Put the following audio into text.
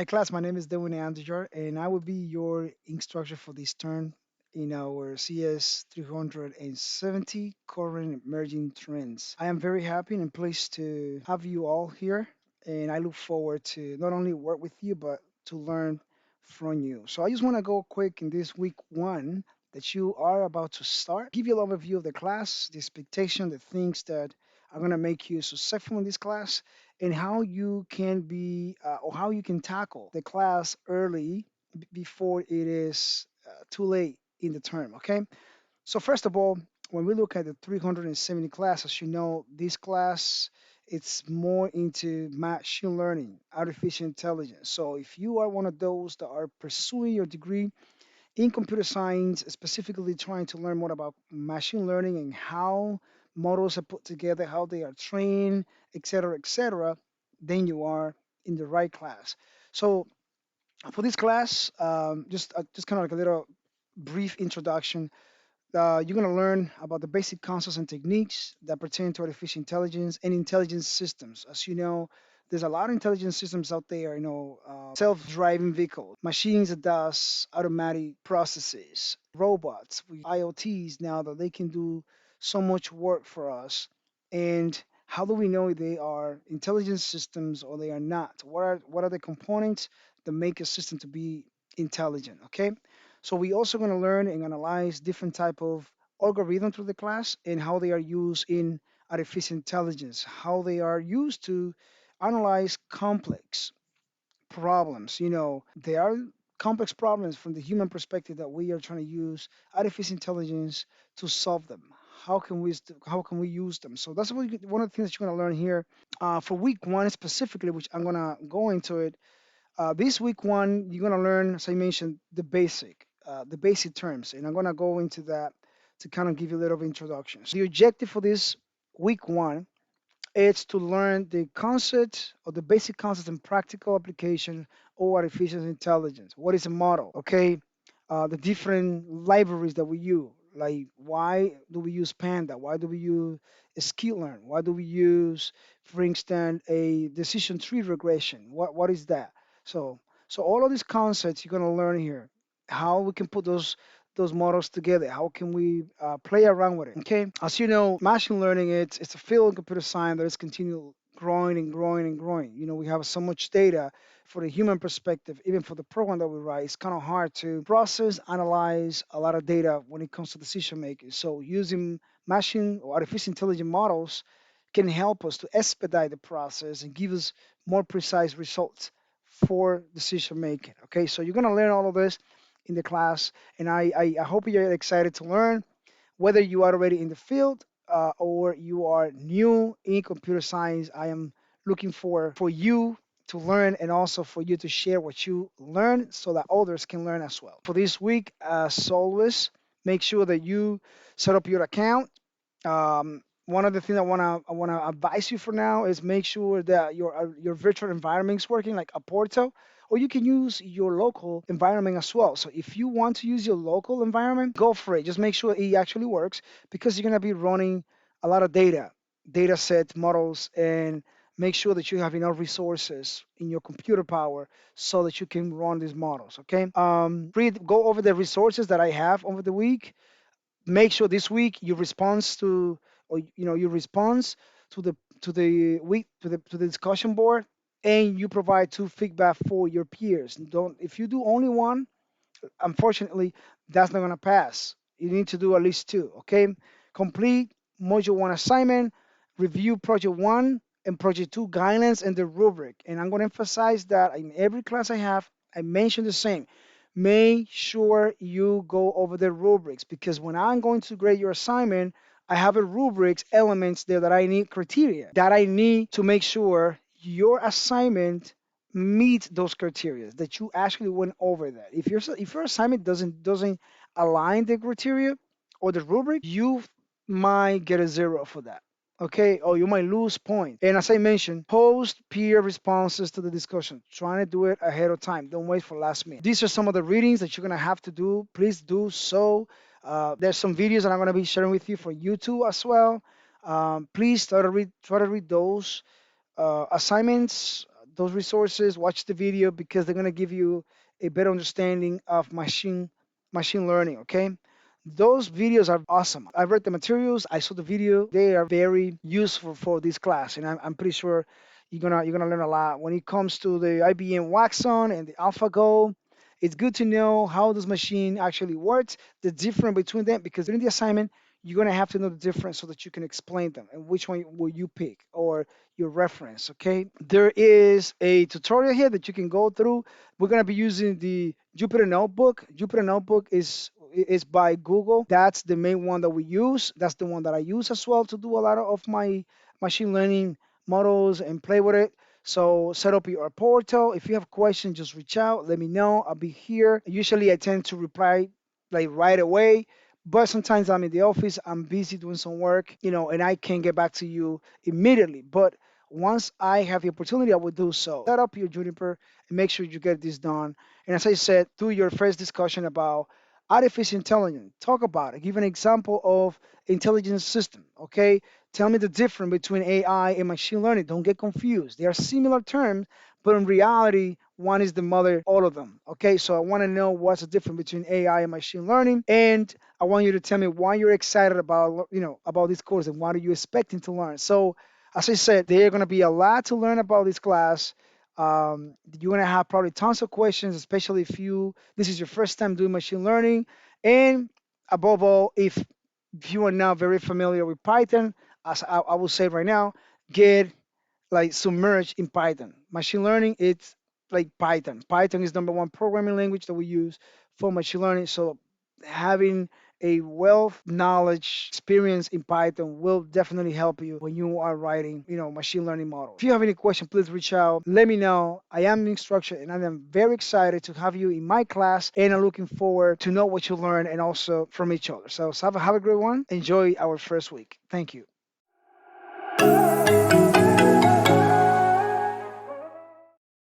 Hi class, my name is Devin Andijar and I will be your instructor for this term in our CS370 current emerging trends. I am very happy and pleased to have you all here and I look forward to not only work with you but to learn from you. So I just want to go quick in this week one that you are about to start. Give you an overview of the class, the expectation, the things that are going to make you successful in this class and how you can be or how you can tackle the class early before it is too late in the term. Okay, so first of all, when we look at the 370 class, as you know, this class it's more into machine learning, artificial intelligence. So if you are one of those that are pursuing your degree in computer science, specifically trying to learn more about machine learning and how models are put together, how they are trained, et cetera, then you are in the right class. So for this class, just kind of like a little brief introduction. You're going to learn about the basic concepts and techniques that pertain to artificial intelligence and intelligence systems. As you know, there's a lot of intelligence systems out there, self-driving vehicles, machines that does automatic processes, robots, with IoTs now that they can do so much work for us. And how do we know they are intelligence systems or they are not? What are the components that make a system to be intelligent? Okay. So we also going to learn and analyze different type of algorithms through the class and how they are used in artificial intelligence, how they are used to analyze complex problems. They are complex problems from the human perspective that we are trying to use artificial intelligence to solve them. How can we use them? So that's one of the things that you're going to learn here for week one specifically, which I'm going to go into it this week one, you're gonna learn, as I mentioned, the basic terms, and I'm gonna go into that to kind of give you a little introduction. So the objective for this week one is to learn the concept or the basic concepts and practical application of artificial intelligence. What is a model? Okay, the different libraries that we use. Like, why do we use Panda? Why do we use sklearn? Why do we use, for instance, a decision tree regression? What is that? So, so all of these concepts you're gonna learn here. How we can put those models together. How can we play around with it? Okay. As you know, machine learning it's a field in computer science that is continually growing and growing and growing. We have so much data for the human perspective, even for the program that we write, it's kind of hard to process, analyze a lot of data when it comes to decision making. So using machine or artificial intelligence models can help us to expedite the process and give us more precise results for decision making. Okay, so you're gonna learn all of this in the class, and I hope you're excited to learn whether you are already in the field or you are new in computer science. I am looking for you to learn and also for you to share what you learn so that others can learn as well. For this week, as always, make sure that you set up your account. One of the things I wanna advise you for now is make sure that your virtual environment is working, like a portal, or you can use your local environment as well. So if you want to use your local environment, go for it. Just make sure it actually works because you're gonna be running a lot of data set models, and make sure that you have enough resources in your computer power so that you can run these models. Okay. Go over the resources that I have over the week. Make sure this week you response to or your response to the discussion board, and you provide two feedback for your peers. Don't If you do only one, unfortunately that's not going to pass. You need to do at least two. Okay. Complete module one assignment, review project one and project two guidelines and the rubric. And I'm going to emphasize that in every class I have, I mention the same. Make sure you go over the rubrics, because when I'm going to grade your assignment, I have a rubrics elements there that I need, criteria that I need to make sure your assignment meet those criteria, that you actually went over that. If your assignment doesn't align the criteria or the rubric, you might get a zero for that. Okay, or you might lose points. And as I mentioned, post peer responses to the discussion. Trying to do it ahead of time. Don't wait for last minute. These are some of the readings that you're gonna have to do. Please do so. There's some videos that I'm gonna be sharing with you for YouTube as well. Please try to read those assignments, those resources, watch the video because they're gonna give you a better understanding of machine learning. Okay, those videos are awesome. I read the materials, I saw the video. They are very useful for this class, and I'm pretty sure you're gonna learn a lot when it comes to the IBM Waxon and the AlphaGo. It's good to know how this machine actually works, the difference between them, because during the assignment you're gonna have to know the difference so that you can explain them and which one will you pick or your reference. Okay, there is a tutorial here that you can go through. We're gonna be using the Jupyter Notebook. Jupyter Notebook is by Google. That's the main one that we use. That's the one that I use as well to do a lot of my machine learning models and play with it. So set up your portal. If you have questions, just reach out. Let me know. I'll be here. Usually I tend to reply like right away. But sometimes I'm in the office, I'm busy doing some work, and I can't get back to you immediately. But once I have the opportunity, I will do so. Set up your Juniper and make sure you get this done. And as I said, do your first discussion about artificial intelligence. Talk about it. Give an example of intelligence system. Okay. Tell me the difference between AI and machine learning. Don't get confused. They are similar terms, but in reality, one is the mother of all of them. Okay. So I want to know what's the difference between AI and machine learning. And I want you to tell me why you're excited about this course and what are you expecting to learn. So as I said, there are going to be a lot to learn about this class. You're going to have probably tons of questions, especially if this is your first time doing machine learning. And above all, if you are not very familiar with Python, as I will say right now, get like submerged in Python. Machine learning, it's like Python. Python is number one programming language that we use for machine learning. So having a wealth knowledge experience in Python will definitely help you when you are writing, machine learning models. If you have any question, please reach out. Let me know. I am the instructor and I am very excited to have you in my class and I'm looking forward to know what you learn and also from each other. So have a great one. Enjoy our first week. Thank you.